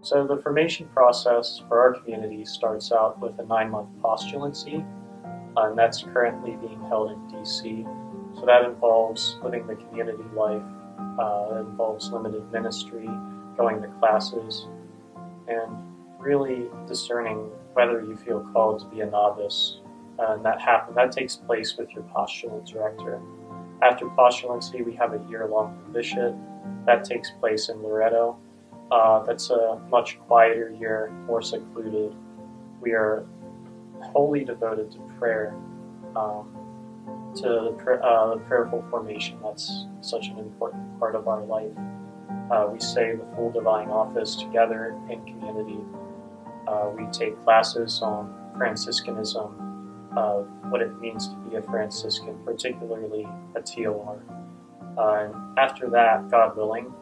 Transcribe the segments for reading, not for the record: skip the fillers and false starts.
So the formation process for our community starts out with a 9-month postulancy, and that's currently being held in DC. So that involves living the community life, it involves limited ministry, going to classes, and really discerning whether you feel called to be a novice. And that takes place with your postulant director. After postulancy, we have a year-long novitiate. That takes place in Loretto. That's a much quieter year, more secluded. We are wholly devoted to prayer, to the prayerful formation. That's such an important part of our life. We say the full divine office together in community. We take classes on Franciscanism, what it means to be a Franciscan, particularly a TOR. And after that, God willing,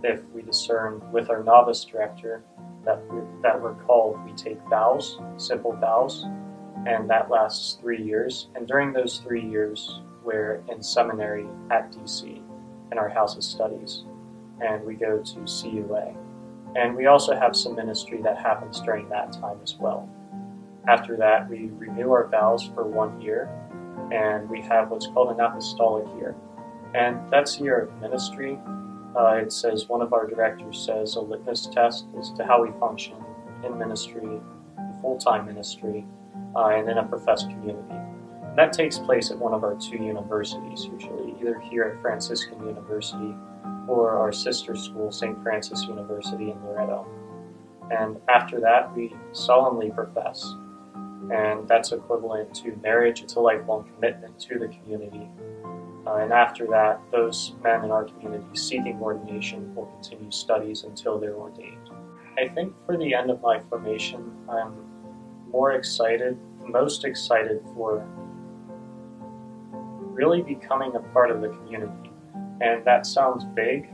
if we discern with our novice director that we're called, we take vows, simple vows, and that lasts 3 years. And during those 3 years, we're in seminary at DC in our house of studies, and we go to CUA. And we also have some ministry that happens during that time as well. After that, we renew our vows for 1 year, and we have what's called an apostolic year. And that's a year of ministry. It says, one of our directors says, a litmus test as to how we function in ministry, full-time ministry, and in a professed community. And that takes place at one of our 2 universities, usually, either here at Franciscan University or our sister school, St. Francis University in Loretto. And after that, we solemnly profess. And that's equivalent to marriage. It's a lifelong commitment to the community. And after that, those men in our community seeking ordination will continue studies until they're ordained. I think for the end of my formation, I'm most excited for really becoming a part of the community. And that sounds big,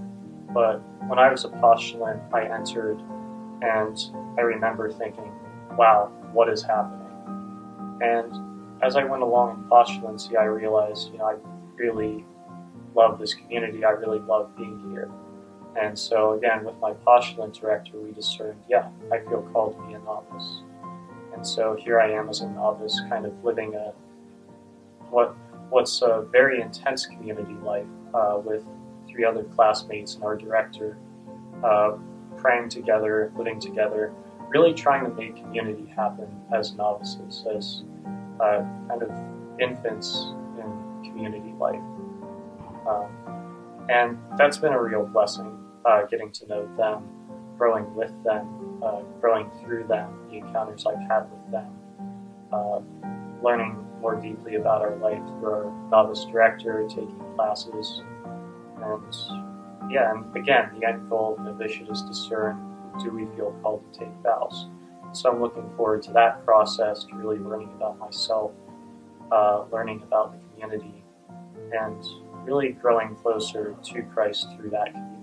but when I was a postulant, I entered and I remember thinking, wow, what is happening? And as I went along in postulancy, I realized, I really love this community. I really love being here. And so again, with my postulant director, we discerned, I feel called to be a novice. And so here I am as a novice, kind of living what's a very intense community life with 3 other classmates and our director, praying together, living together, really trying to make community happen as novices, as kind of infants in community life. And that's been a real blessing, getting to know them, growing with them, growing through them, the encounters I've had with them, learning more deeply about our life through our novice director, taking classes, and again, the end goal of the novitiate is discern, do we feel called to take vows? So I'm looking forward to that process, to really learning about myself, learning about the community, and really growing closer to Christ through that community.